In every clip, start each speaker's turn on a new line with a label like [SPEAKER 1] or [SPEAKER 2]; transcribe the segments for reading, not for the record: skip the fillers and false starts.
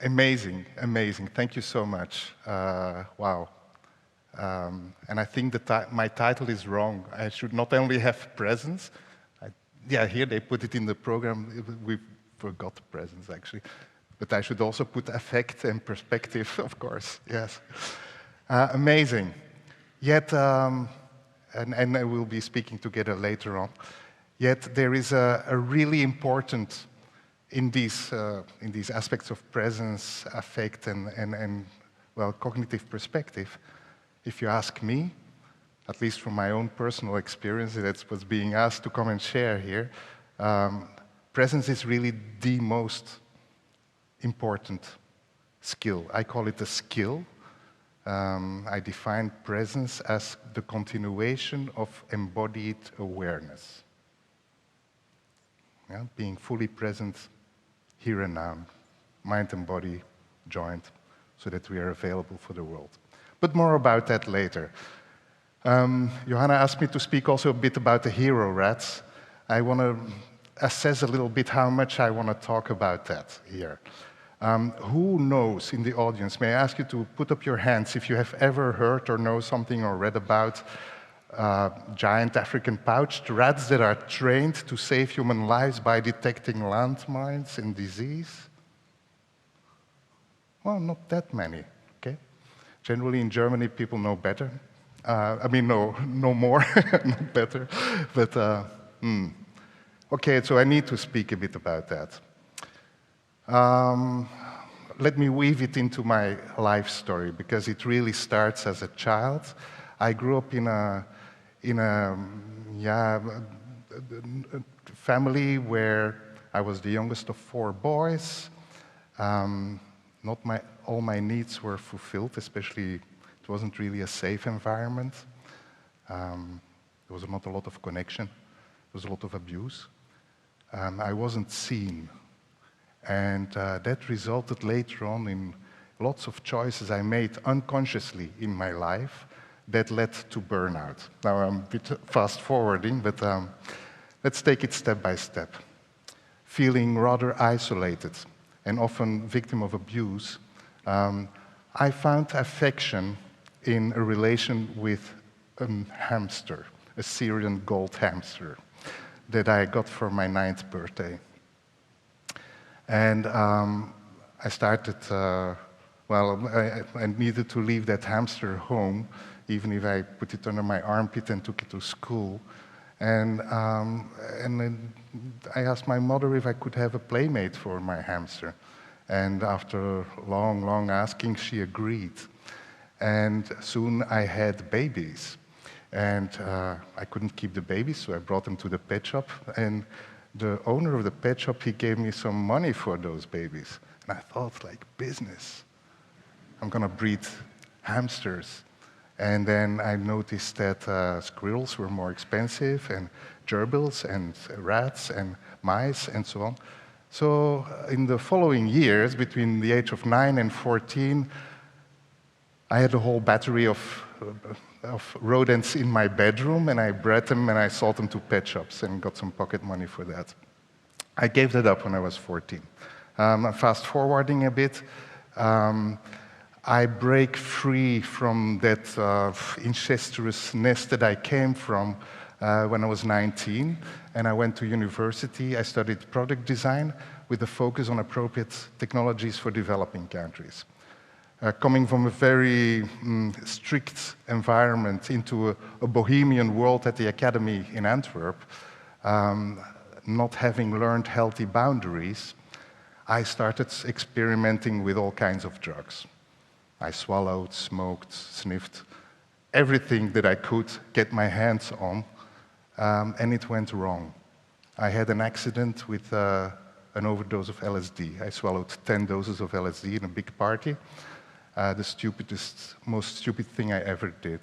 [SPEAKER 1] Amazing, amazing. Thank you so much. Wow. And I think that my title is wrong. I should not only have presence. Yeah, here they put it in the program. We forgot the presence, actually. But I should also put affect and perspective, of course. Yes. Amazing. Yet, and we'll be speaking together later on. Yet there is a really important in these aspects of presence, affect, and well, cognitive perspective. If you ask me, at least from my own personal experience, that's what's being asked to come and share here. Presence is really the most important skill. I call it a skill. I define presence as the continuation of embodied awareness. Yeah, being fully present here and now, mind and body joined, so that we are available for the world. But more about that later. Johanna asked me to speak also a bit about the HeroRATs. I want to assess a little bit how much I want to talk about that here. Who knows in the audience, may I ask you to put up your hands if you have ever heard or know something or read about giant African pouched rats that are trained to save human lives by detecting landmines and disease? Well, not that many, okay? Generally in Germany, people know better. No more, not better. But, okay, so I need to speak a bit about that. Let me weave it into my life story, because it really starts as a child. I grew up in a family where I was the youngest of 4 boys. Not all my needs were fulfilled, especially it wasn't really a safe environment. There was not a lot of connection. There was a lot of abuse. I wasn't seen. And that resulted later on in lots of choices I made unconsciously in my life that led to burnout. Now I'm a bit fast forwarding, but let's take it step by step. Feeling rather isolated and often victim of abuse, I found affection in a relation with a hamster, a Syrian gold hamster that I got for my 9th birthday. And I started, I needed to leave that hamster home, even if I put it under my armpit and took it to school. And then I asked my mother if I could have a playmate for my hamster. And after long asking, she agreed. And soon I had babies. And I couldn't keep the babies, so I brought them to the pet shop. And the owner of the pet shop, he gave me some money for those babies. And I thought, like, business. I'm going to breed hamsters. And then I noticed that squirrels were more expensive, and gerbils, and rats, and mice, and so on. So in the following years, between the age of 9 and 14, I had a whole battery of rodents in my bedroom, and I bred them, and I sold them to pet shops and got some pocket money for that. I gave that up when I was 14. Fast forwarding a bit, I break free from that incestuous nest that I came from when I was 19, and I went to university. I studied product design with a focus on appropriate technologies for developing countries. Coming from a very strict environment into a bohemian world at the academy in Antwerp, not having learned healthy boundaries, I started experimenting with all kinds of drugs. I swallowed, smoked, sniffed, everything that I could get my hands on, and it went wrong. I had an accident with an overdose of LSD. I swallowed 10 doses of LSD in a big party. The most stupid thing I ever did.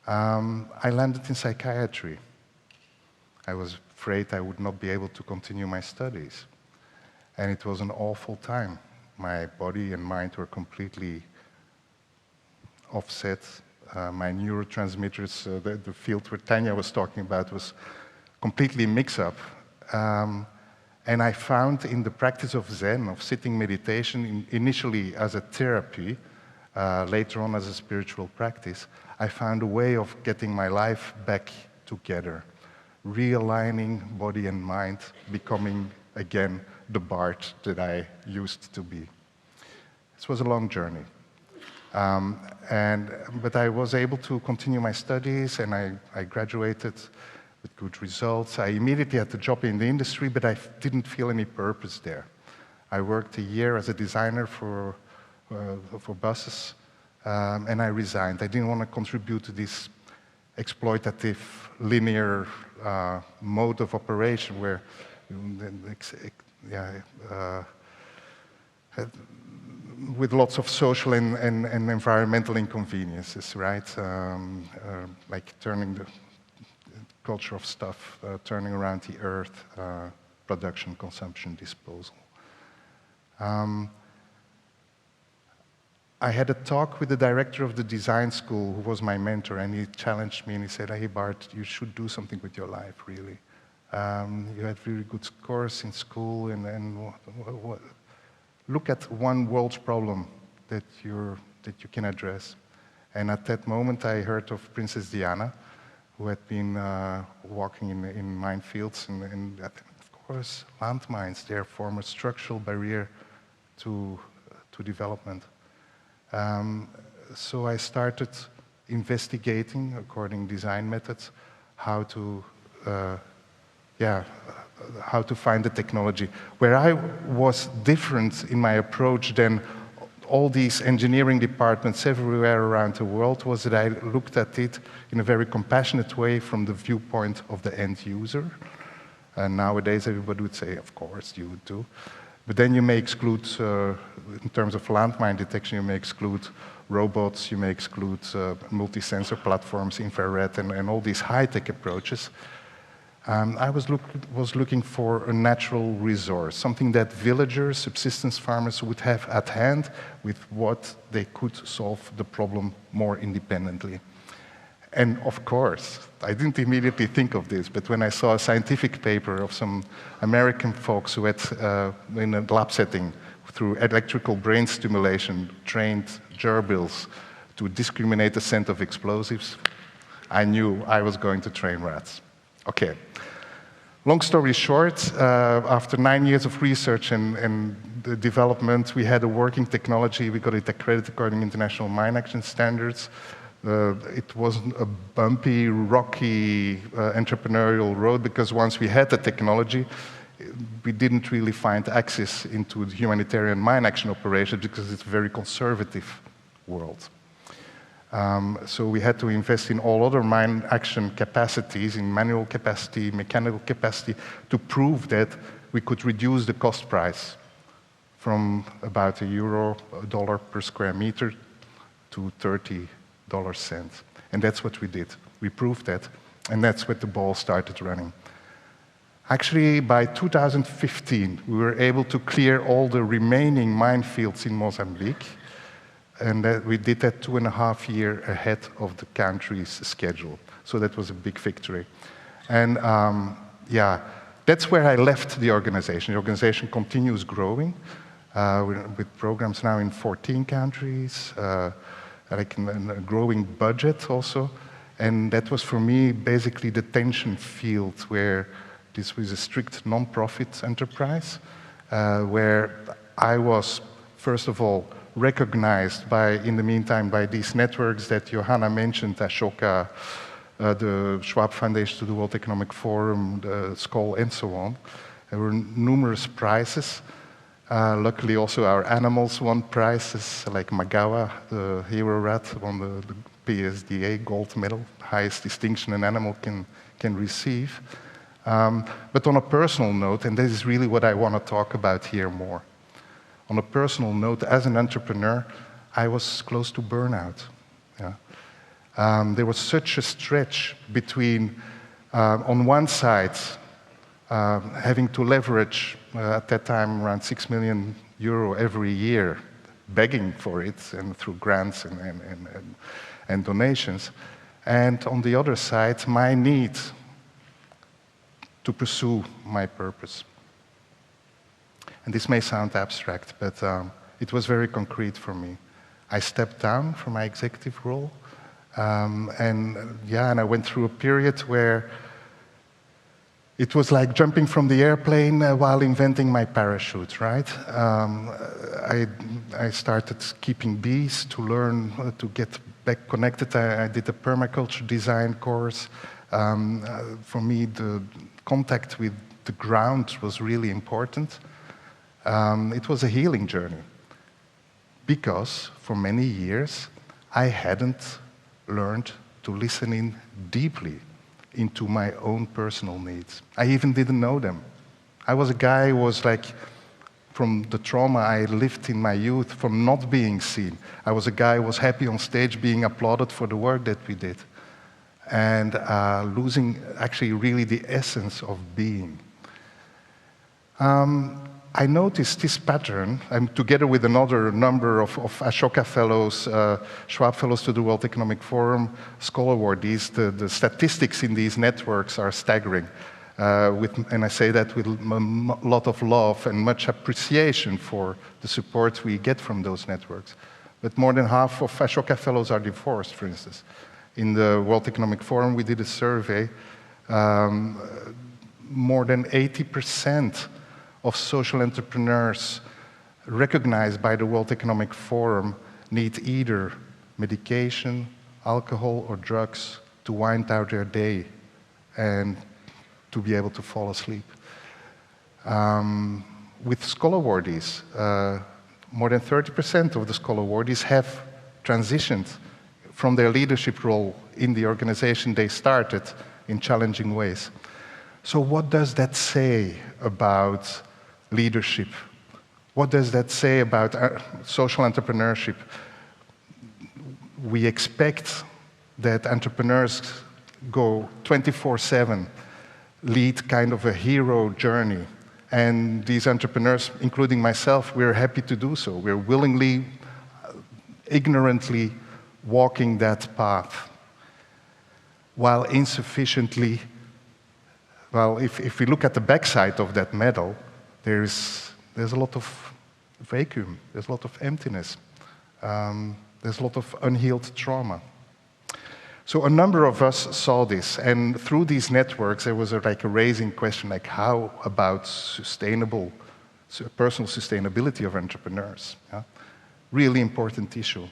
[SPEAKER 1] I landed in psychiatry. I was afraid I would not be able to continue my studies. And it was an awful time. My body and mind were completely offset. My neurotransmitters, the field where Tanya was talking about, was completely mixed up. And I found in the practice of Zen, of sitting meditation, initially as a therapy, later on as a spiritual practice, I found a way of getting my life back together, realigning body and mind, becoming again the Bart that I used to be. This was a long journey. But I was able to continue my studies, and I graduated with good results. I immediately had a job in the industry, but I didn't feel any purpose there. I worked a year as a designer for buses, and I resigned. I didn't want to contribute to this exploitative, linear mode of operation where with lots of social and environmental inconveniences, right? Like turning the culture of stuff, turning around the earth, production, consumption, disposal. I had a talk with the director of the design school, who was my mentor, and he challenged me and he said, "Hey Bart, you should do something with your life, really. You had really good scores in school, and look at one world's problem that you can address." And at that moment, I heard of Princess Diana, who had been walking in minefields, and of course, landmines, they form a structural barrier to development. So I started investigating, according design methods, how to find the technology. Where I was different in my approach than all these engineering departments everywhere around the world was that I looked at it in a very compassionate way from the viewpoint of the end user. And nowadays everybody would say, of course, you would too. But then you may exclude, in terms of landmine detection, you may exclude robots, you may exclude multi-sensor platforms, infrared, and all these high-tech approaches. I was looking for a natural resource, something that villagers, subsistence farmers would have at hand with what they could solve the problem more independently. And of course, I didn't immediately think of this, but when I saw a scientific paper of some American folks who had, in a lab setting, through electrical brain stimulation, trained gerbils to discriminate the scent of explosives, I knew I was going to train rats. Okay. Long story short, after 9 years of research and the development, we had a working technology. We got it accredited according to international mine action standards. It wasn't a bumpy, rocky, entrepreneurial road, because once we had the technology, we didn't really find access into the humanitarian mine action operation because it's a very conservative world. So we had to invest in all other mine action capacities, in manual capacity, mechanical capacity, to prove that we could reduce the cost price from about €1, $1 per square meter to 30 cents. And that's what we did. We proved that, and that's when the ball started running. Actually, by 2015, we were able to clear all the remaining minefields in Mozambique, and we did that 2.5 years ahead of the country's schedule. So that was a big victory. And that's where I left the organization. The organization continues growing with programs now in 14 countries, like a growing budget also. And that was for me basically the tension field where this was a strict non-profit enterprise, where I was, first of all, recognized in the meantime, by these networks that Johanna mentioned, Ashoka, the Schwab Foundation to the World Economic Forum, the Skoll, and so on. There were numerous prizes. Luckily, also our animals won prizes, like Magawa, the HeroRAT, won the PSDA gold medal, highest distinction an animal can receive. But on a personal note, and this is really what I want to talk about here more, on a personal note, as an entrepreneur, I was close to burnout. Yeah. There was such a stretch between, on one side, having to leverage, at that time, around €6 million every year, begging for it, and through grants and donations. And on the other side, my need to pursue my purpose. And this may sound abstract, but it was very concrete for me. I stepped down from my executive role, and I went through a period where it was like jumping from the airplane while inventing my parachute, right? I started keeping bees to learn to get back connected. I did a permaculture design course. For me, the contact with the ground was really important. It was a healing journey because for many years I hadn't learned to listen in deeply into my own personal needs. I even didn't know them. I was a guy who was like, from the trauma I lived in my youth, from not being seen. I was a guy who was happy on stage being applauded for the work that we did. And losing actually really the essence of being. I noticed this pattern, together with another number of Ashoka fellows, Schwab fellows to the World Economic Forum, Skoll Awards. The statistics in these networks are staggering. And I say that with a lot of love and much appreciation for the support we get from those networks. But more than half of Ashoka fellows are divorced, for instance. In the World Economic Forum, we did a survey. More than 80% of social entrepreneurs recognized by the World Economic Forum need either medication, alcohol, or drugs to wind down their day and to be able to fall asleep. With Skoll Awards, more than 30% of the Skoll Awards have transitioned from their leadership role in the organization they started in challenging ways. So what does that say about leadership? What does that say about social entrepreneurship? We expect that entrepreneurs go 24/7, lead kind of a hero journey. And these entrepreneurs, including myself, we're happy to do so. We're willingly, ignorantly walking that path, while insufficiently, well, if we look at the backside of that medal, there's a lot of vacuum, there's a lot of emptiness, there's a lot of unhealed trauma. So a number of us saw this, and through these networks there was a raising question like, how about personal sustainability of entrepreneurs? Yeah? Really important issue.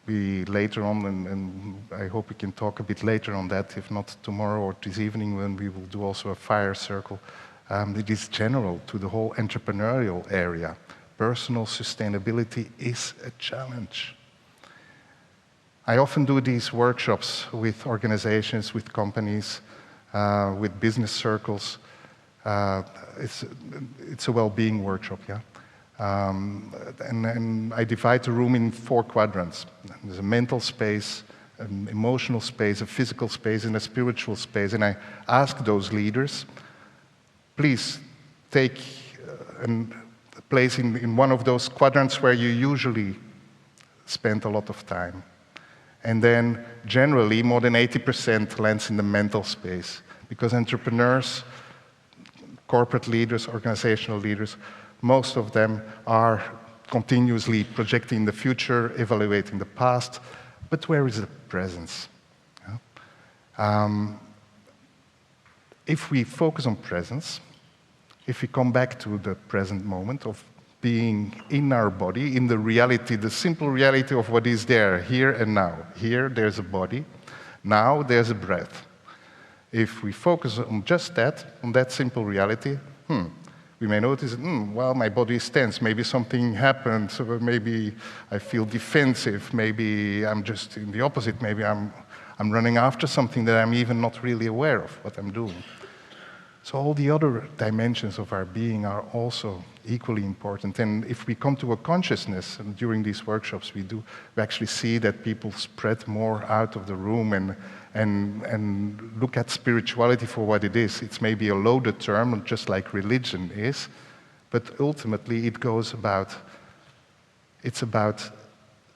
[SPEAKER 1] We later on, and I hope we can talk a bit later on that, if not tomorrow or this evening when we will do also a fire circle. It is general to the whole entrepreneurial area. Personal sustainability is a challenge. I often do these workshops with organizations, with companies, with business circles. It's a well-being workshop, yeah? And I divide the room in 4 quadrants. There's a mental space, an emotional space, a physical space, and a spiritual space. And I ask those leaders, please take a place in one of those quadrants where you usually spend a lot of time. And then generally, more than 80% lands in the mental space, because entrepreneurs, corporate leaders, organizational leaders, most of them are continuously projecting the future, evaluating the past, but where is the presence? Yeah? If we focus on presence, if we come back to the present moment of being in our body, in the reality, the simple reality of what is there, here and now. Here, there's a body. Now, there's a breath. If we focus on just that, on that simple reality, we may notice, well, my body is tense. Maybe something happened. So maybe I feel defensive. Maybe I'm just in the opposite. Maybe I'm running after something that I'm even not really aware of what I'm doing. So all the other dimensions of our being are also equally important. And if we come to a consciousness, and during these workshops we actually see that people spread more out of the room and look at spirituality for what it is. It's maybe a loaded term, just like religion is, but ultimately it's about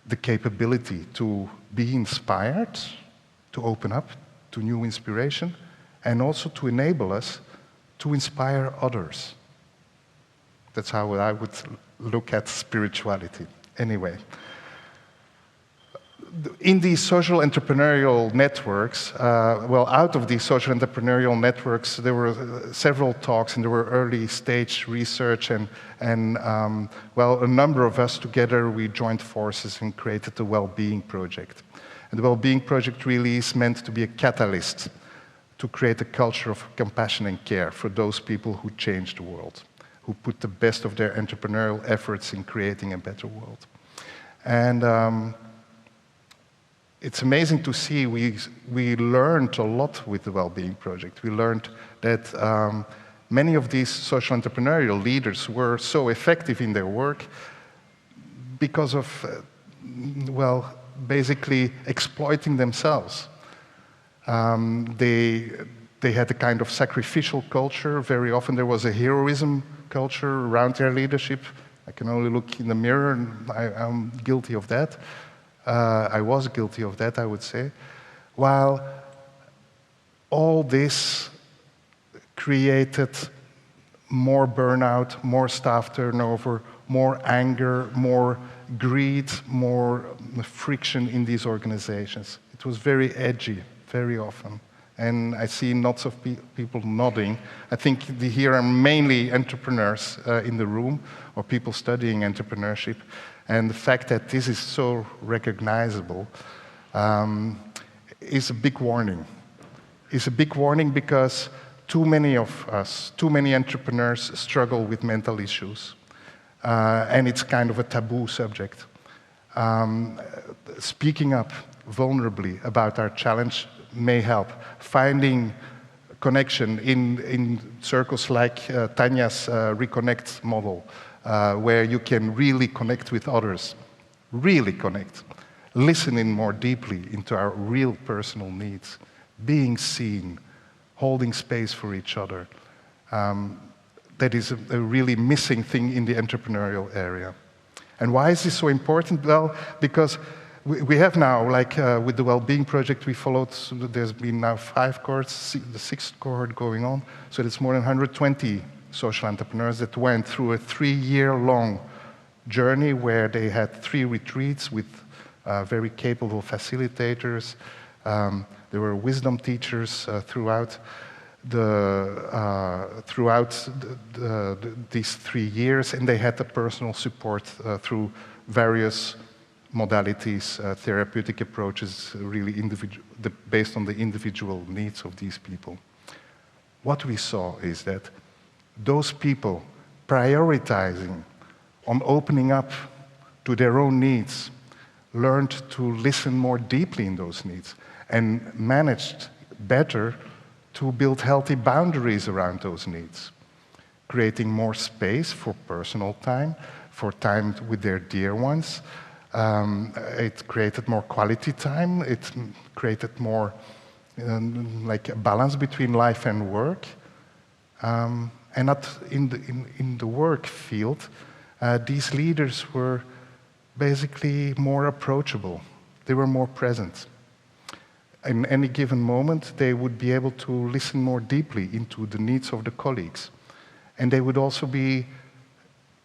[SPEAKER 1] the capability to be inspired, to open up to new inspiration, and also to enable us to inspire others. That's how I would look at spirituality. Anyway, in these social entrepreneurial networks, well, out of these social entrepreneurial networks, there were several talks, and there were early stage research, and well, a number of us together, we joined forces and created the Wellbeing Project. And the Wellbeing Project really is meant to be a catalyst to create a culture of compassion and care for those people who change the world, who put the best of their entrepreneurial efforts in creating a better world. And it's amazing to see we learned a lot with the Wellbeing Project. We learned that many of these social entrepreneurial leaders were so effective in their work because of, well, basically exploiting themselves. They had a kind of sacrificial culture. Very often there was a heroism culture around their leadership. I can only look in the mirror, and I'm guilty of that. I was guilty of that, I would say. While all this created more burnout, more staff turnover, more anger, more greed, more friction in these organizations. It was very edgy, very often. And I see lots of people nodding. I think here are mainly entrepreneurs in the room, or people studying entrepreneurship. And the fact that this is so recognizable is a big warning. It's a big warning because too many of us, too many entrepreneurs struggle with mental issues. And it's kind of a taboo subject. Speaking up vulnerably about our challenge may help. Finding connection in circles like Tanya's Reconnect model, where you can really connect with others, really connect, listening more deeply into our real personal needs, being seen, holding space for each other. That is a really missing thing in the entrepreneurial area. And why is this so important? Well, because we have now, like with the Wellbeing Project, we followed, there's been now 5 cohorts, the 6th cohort going on, so it's more than 120 social entrepreneurs that went through a 3-year-long journey where they had 3 retreats with very capable facilitators. There were wisdom teachers throughout these 3 years, and they had the personal support through various modalities, therapeutic approaches, really based on the individual needs of these people. What we saw is that those people prioritizing on opening up to their own needs learned to listen more deeply in those needs and managed better to build healthy boundaries around those needs, creating more space for personal time, for time with their dear ones. It created more quality time. It created more like a balance between life and work. And not in the work field, these leaders were basically more approachable. They were more present. In any given moment, they would be able to listen more deeply into the needs of the colleagues. And they would also be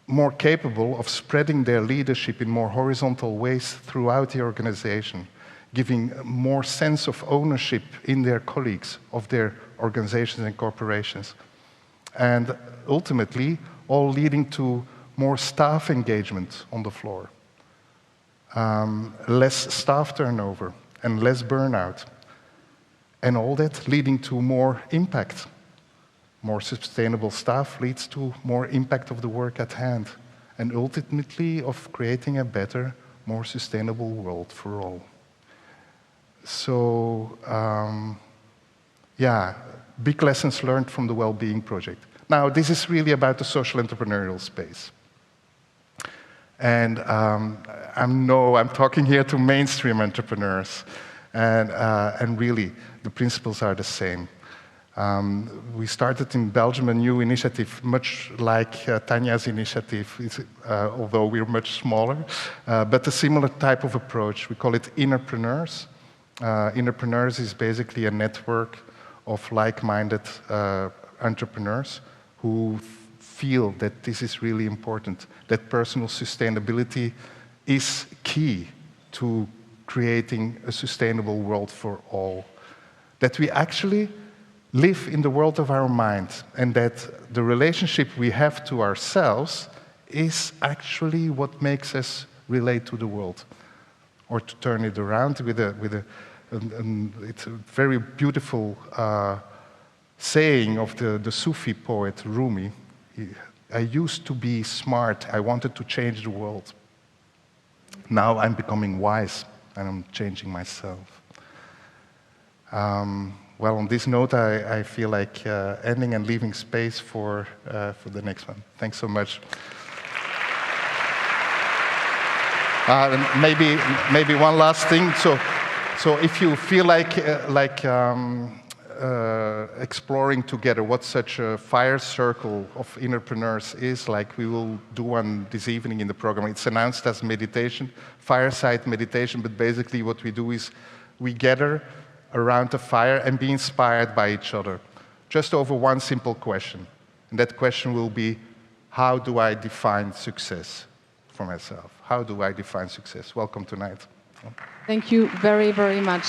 [SPEAKER 1] more capable of spreading their leadership in more horizontal ways throughout the organization, giving more sense of ownership in their colleagues, of their organizations and corporations. And ultimately, all leading to more staff engagement on the floor, less staff turnover, and less burnout. And all that leading to more impact. More sustainable staff leads to more impact of the work at hand, and ultimately of creating a better, more sustainable world for all. So, yeah, big lessons learned from the Wellbeing Project. Now, this is really about the social entrepreneurial space. And I'm talking here to mainstream entrepreneurs, and really, the principles are the same. We started in Belgium a new initiative, much like Tanya's initiative, although we're much smaller, but a similar type of approach. We call it Innerpreneurs. Innerpreneurs is basically a network of like-minded entrepreneurs who feel that this is really important, that personal sustainability is key to creating a sustainable world for all. That we actually live in the world of our mind, and that the relationship we have to ourselves is actually what makes us relate to the world. Or to turn it around with it's a very beautiful saying of the Sufi poet Rumi. I used to be smart, I wanted to change the world. Now I'm becoming wise, and I'm changing myself. Well, on this note, I feel like ending and leaving space for the next one. Thanks so much. Maybe one last thing. So if you feel like exploring together what such a fire circle of entrepreneurs is, like we will do one this evening in the program. It's announced as meditation, fireside meditation, but basically what we do is we gather around a fire and be inspired by each other, just over one simple question. And that question will be, how do I define success for myself? How do I define success? Welcome tonight.
[SPEAKER 2] Thank you very, very much.